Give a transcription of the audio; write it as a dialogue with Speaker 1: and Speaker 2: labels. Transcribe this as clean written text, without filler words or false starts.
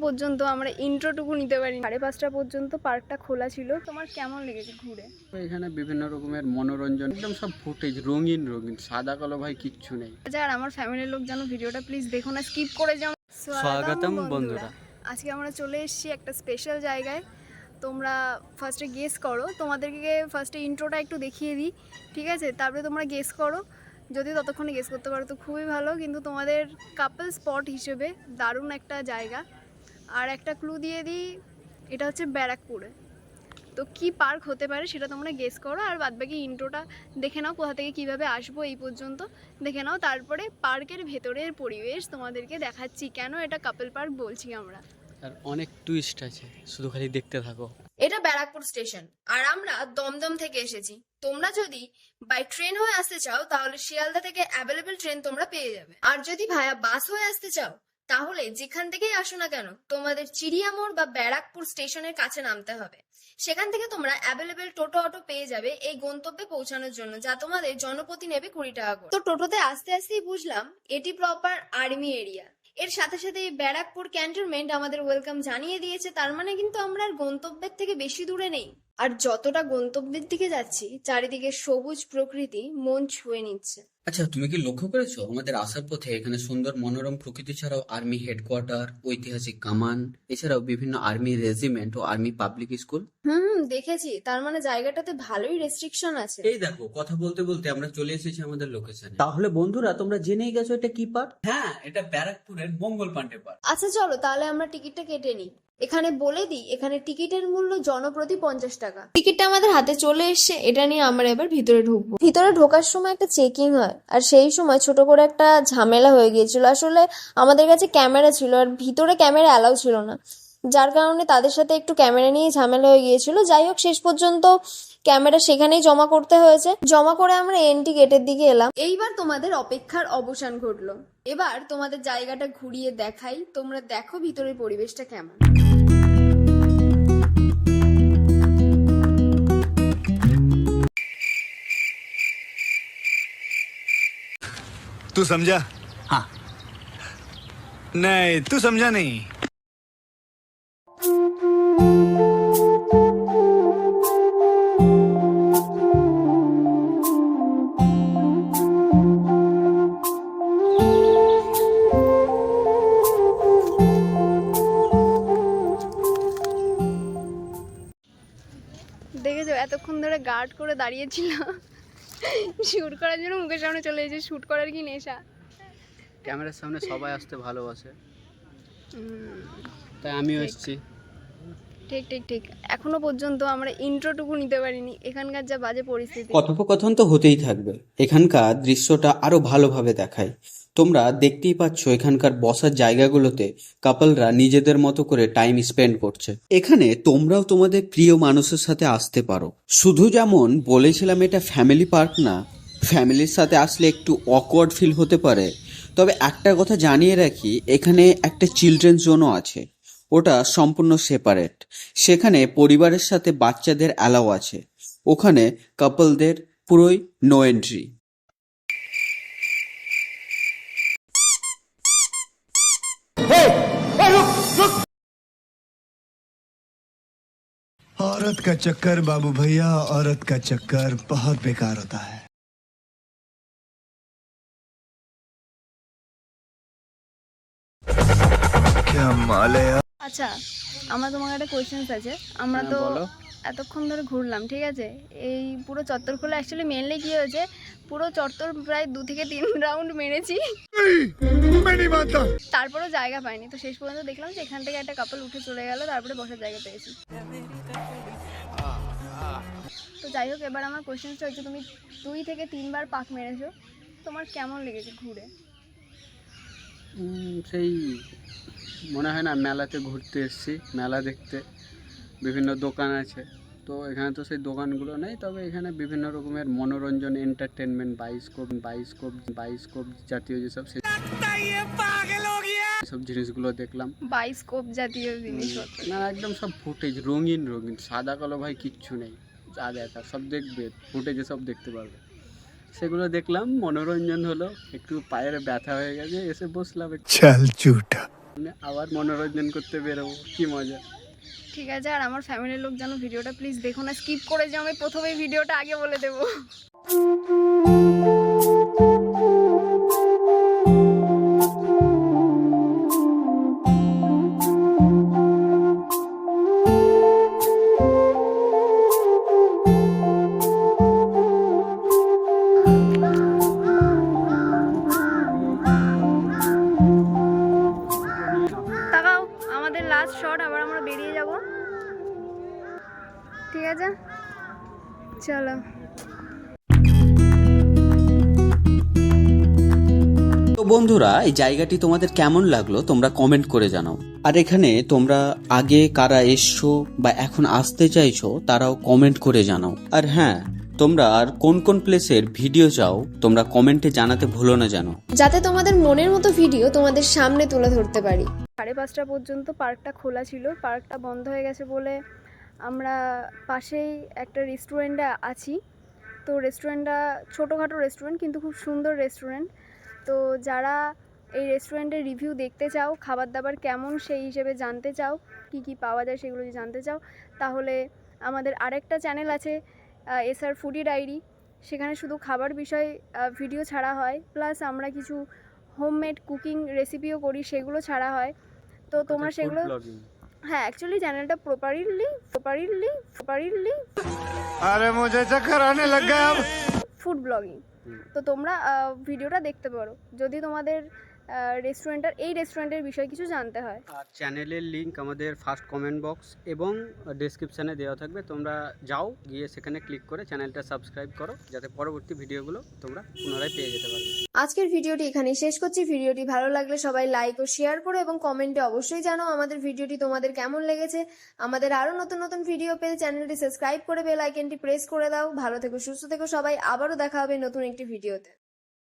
Speaker 1: পর্যন্ত আমরা ইন্ট্রোটুকু নিতে পারিনি। 5:30 পর্যন্ত পার্কটা খোলা ছিল। তোমার কেমন লেগেছে ঘুরে?
Speaker 2: এখানে বিভিন্ন রকমের মনোরঞ্জন, একদম সব ফুটেজ, রঙিন রঙিন, সাদা কালো ভাই কিচ্ছু নেই।
Speaker 1: আর আমার ফ্যামিলির লোক যেন ভিডিওটা প্লিজ দেখো না, স্কিপ করে যাও।
Speaker 2: স্বাগতম বন্ধুরা।
Speaker 1: আজকে আমরা চলে এসেছি একটা স্পেশাল জায়গায়। তোমরা ফার্স্টে গেস করো, তোমাদেরকে ফার্স্টে ইন্ট্রোটা একটু দেখিয়ে দিই, ঠিক আছে? তারপরে তোমরা গেস করো, যদি ততক্ষণে গেস করতে পারো তো খুবই ভালো। কিন্তু তোমাদের কাপল স্পট হিসেবে দারুণ একটা জায়গা। আর একটা ক্লু দিয়ে দিই, এটা হচ্ছে ব্যারাকপুরে। তো কি পার্ক হতে পারে সেটা তোমরা গেস করো, আর বাদবাকি ইন্ট্রোটা দেখে নাও, কোথা থেকে কিভাবে আসবো এই পর্যন্ত দেখে নাও। তারপরে পার্কের ভেতরের পরিবেশ তোমাদেরকে দেখাচ্ছি, কেন এটা কাপল পার্ক বলছি আমরা।
Speaker 2: আর অনেক টুইস্ট আছে, শুধু খালি দেখতে থাকো।
Speaker 1: এটা ব্যারাকপুর স্টেশন, আর আমরা দমদম থেকে এসেছি। তোমরা যদি বাই ট্রেন হয়ে আসতে চাও তাহলে শিয়ালদা থেকে অ্যাভেলেবেল ট্রেন তোমরা পেয়ে যাবে। আর যদি ভায়া বাস হয়ে আসতে চাও তাহলে যেখান থেকেই আসো না কেন তোমাদের চিড়িয়ামোড় বা ব্যারাকপুর স্টেশনের কাছে নামতে হবে। সেখান থেকে তোমরা অ্যাভেলেবেল টোটো অটো পেয়ে যাবে এই গন্তব্যে পৌঁছানোর জন্য, যা তোমাদের জনপ্রতি নেবে 20 টাকা করে। তো টোটোতে আস্তে আস্তেই বুঝলাম এটি প্রপার আর্মি এরিয়া। এর সাথে সাথে এই ব্যারাকপুর ক্যান্টনমেন্ট আমাদের ওয়েলকাম জানিয়ে দিয়েছে, তার মানে কিন্তু আমরা আর গন্তব্যের থেকে বেশি দূরে নেই। আর যতটা গন্তব্যের দিকে যাচ্ছি চারিদিকে সবুজ প্রকৃতি মন ছুঁয়ে নিচ্ছে।
Speaker 3: আচ্ছা, তুমি কি লক্ষ্য করেছো আমাদের আসার পথে এখানে সুন্দর মনোরম প্রকৃতি ছাড়াও আর্মি হেডকোয়ার্টার, ঐতিহাসিক কামান, এছাড়াও বিভিন্ন আর্মি রেজিমেন্ট ও আর্মি পাবলিক স্কুল?
Speaker 1: দেখেছি। তার মানে জায়গাটাতে ভালোই রেস্ট্রিকশন আছে।
Speaker 3: এই দেখো, কথা বলতে বলতে আমরা চলে এসেছি আমাদের লোকেশনে। তাহলে বন্ধুরা, তোমরা জেনেই গেছো এটা কি পার্ক? হ্যাঁ, এটা ব্যারাকপুরের মঙ্গল পান্ডে পার্ক।
Speaker 1: আচ্ছা চলো তাহলে আমরা টিকিটটা কেটে নিই। এখানে বলে দিই, এখানে টিকিটের মূল্য জনপ্রতি 50 টাকা। টিকিটটা আমাদের হাতে চলে এসেছে, এটা নিয়ে আমরা এবার ভিতরে ঢুকবো। ভিতরে ঢোকার সময় একটা চেকিং হয়, আর সেই সময় ছোট করে একটা ঝামেলা হয়ে গিয়েছিল। আসলে আমাদের কাছে ক্যামেরা ছিল আর ভিতরে ক্যামেরা অ্যালাউ ছিল না, যার কারণে তাদের সাথে একটু ক্যামেরা নিয়ে ঝামেলা হয়ে গিয়েছিল। যাই হোক, শেষ পর্যন্ত ক্যামেরা সেখানেই জমা করতে হয়েছে। জমা করে আমরা এন্ট্রি গেটের দিকে এলাম। এইবার তোমাদের অপেক্ষার অবসান ঘটলো। এবার তোমাদের জায়গাটা ঘুরিয়ে দেখাই, তোমরা দেখো ভিতরের পরিবেশটা কেমন।
Speaker 4: तू समझा? हाँ। नहीं, तू समझा नहीं।
Speaker 1: দেখেছো এতক্ষণ ধরে গার্ড করে দাঁড়িয়েছিল, শুট করার জন্য মুখের সামনে চলে এসেছে। শুট করার কি নেশা!
Speaker 2: ক্যামেরার সামনে সবাই আসতে ভালোবাসে, তাই আমিও এসেছি।
Speaker 1: ঠিক ঠিক ঠিক, এখনো পর্যন্ত আমরা ইন্ট্রোটুকু নিতে পারিনি, এখানকার যা বাজে পরিস্থিতি।
Speaker 3: কথোপকথন তো হতেই থাকবে, এখানকার দৃশ্যটা আরো ভালোভাবে দেখায়। তোমরা দেখতেই পাচ্ছ এখানকার বসার জায়গাগুলোতে কাপলরা নিজেদের মতো করে টাইম স্পেন্ড করছে। এখানে তোমরাও তোমাদের প্রিয় মানুষের সাথে আসতে পারো। শুধু যেমন বলেছিলাম এটা ফ্যামিলি পার্ক না, ফ্যামিলির সাথে আসলে একটু অকওয়ার্ড ফিল হতে পারে। তবে একটা কথা জানিয়ে রাখি, এখানে একটা চিলড্রেন জোনও আছে, ওটা সম্পূর্ণ সেপারেট। সেখানে পরিবারের সাথে বাচ্চাদের অ্যালাউ আছে, ওখানে কাপলদের পুরোই নো এন্ট্রি।
Speaker 4: औरत का चक्कर बाबू भैया, औरत का चक्कर बहुत बेकार होता है। क्या माल है यार।
Speaker 1: আচ্ছা, আমার তোমাকে একটা কোয়েশ্চেন আছে। আমরা
Speaker 2: হ্যাঁ,
Speaker 1: তো
Speaker 2: বলো।
Speaker 1: এতক্ষণ ধরে ঘুরলাম, ঠিক আছে? এই পুরো চত্বর খোলা, অ্যাকচুয়ালি মেনলি কি হয়েছে, পুরো চত্বর প্রায় 2 থেকে 3 রাউন্ড মেরেছি, তারপরেও জায়গা পাইনি। তো শেষ পর্যন্ত দেখলাম যে এখান থেকে একটা কাপল উঠে চলে গেল, তারপরে বসার জায়গা পেয়েছি। তো যাই হোক, এবার আমার কোয়েশ্চেনটা হচ্ছে, তুমি 2 থেকে 3 বার পাক মেরেছো, তোমার কেমন লেগেছে ঘুরে?
Speaker 2: সেই মনে হয় না মেলাতে ঘুরতে এসেছি, মেলা দেখতে। বিভিন্ন দোকান আছে, তো এখানে তো সেই দোকানগুলো নেই, তবে এখানে বিভিন্ন রকমের মনোরঞ্জন, এন্টারটেনমেন্ট, বাইস্কোপ জাতীয় যেসব সব জিনিসগুলো দেখলাম।
Speaker 1: বাইস্কোপ জাতীয় জিনিসপত্র
Speaker 2: না, একদম সব ফুটেজ, রঙিন রঙিন, সাদা কালো ভাই কিচ্ছু নেই। যা দেখা সব দেখবে, ফুটেজে সব দেখতে পারবে। সেগুলো দেখলাম, মনোরঞ্জন হলো, একটু পায়ের ব্যথা হয়ে গেছে, এসে বসলাম,
Speaker 4: चल झूठा।
Speaker 2: আবার মনোরঞ্জন করতে বেরোবো, কি মজা।
Speaker 1: ঠিক আছে, আর আমার ফ্যামিলির লোক যেন ভিডিওটা প্লিজ দেখো না, স্কিপ করে যাও, আমি প্রথমেই ভিডিওটা আগে বলে দেবো। তাকাও, আমাদের লাস্ট শট, আবার আমরা বেরিয়ে যাব। ঠিক আছে, চলো।
Speaker 3: তো বন্ধুরা, এই জায়গাটি তোমাদের কেমন লাগলো তোমরা কমেন্ট করে জানাও। আর এখানে তোমরা আগে কারা এসছো বা এখন আসতে চাইছো তারাও কমেন্ট করে জানাও। আর হ্যাঁ, তোমরা আর কোন কোন প্লেসের ভিডিও চাও তোমরা কমেন্টে জানাতে ভুলো না যেন।
Speaker 1: যাতে তোমাদের মনের মতো ভিডিও তোমাদের সামনে তুলে ধরতে পারি। 5:30 পর্যন্ত পার্কটা খোলা ছিল, পার্কটা বন্ধ হয়ে গেছে বলে আমরা পাশেই একটা রেস্টুরেন্টে আছি। তো রেস্টুরেন্টটা ছোটোখাটো রেস্টুরেন্ট, কিন্তু খুব সুন্দর রেস্টুরেন্ট। তো যারা এই রেস্টুরেন্টের রিভিউ দেখতে চাও, খাবার দাবার কেমন সেই হিসেবে জানতে চাও, কি কি পাওয়া যায় সেগুলো যদি জানতে চাও, তাহলে আমাদের আরেকটা চ্যানেল আছে এসআর ফুডি ডায়েরি। সেখানে শুধু খাবার বিষয় ভিডিও ছাড়া হয়, প্লাস আমরা কিছু হোমমেড কুকিং রেসিপিও করি, সেগুলো ছাড়া হয়। তো তোমরা সেগুলো, হ্যাঁ অ্যাকচুয়ালি চ্যানেলটা প্রপারলি
Speaker 4: अरे मुझे चक्कर आने लग गया अब।
Speaker 1: Food blogging. তো তোমরা ভিডিওটা দেখতে পারো যদি তোমাদের এই রেস্টুরেন্টের বিষয়ে কিছু জানতে হয়।
Speaker 2: আর চ্যানেলের লিংক আমাদের ফার্স্ট কমেন্ট বক্স এবং ডেসক্রিপশানে দেওয়া থাকবে, তোমরা যাও, গিয়ে সেখানে ক্লিক করে চ্যানেলটা সাবস্ক্রাইব করো, যাতে পরবর্তী ভিডিওগুলো তোমরা পুনরায় পেয়ে যেতে পারবে।
Speaker 1: আজকের ভিডিওটি এখানেই শেষ করছি। ভিডিওটি ভালো লাগলে সবাই লাইক ও শেয়ার করো এবং কমেন্টে অবশ্যই জানাও আমাদের ভিডিওটি তোমাদের কেমন লেগেছে। আমাদের আরো নতুন নতুন ভিডিও পেতে চ্যানেলটি সাবস্ক্রাইব করে বেল আইকনটি প্রেস করে দাও। ভালো থেকো, সুস্থ থেকো সবাই, আবারও দেখা হবে নতুন একটি ভিডিওতে।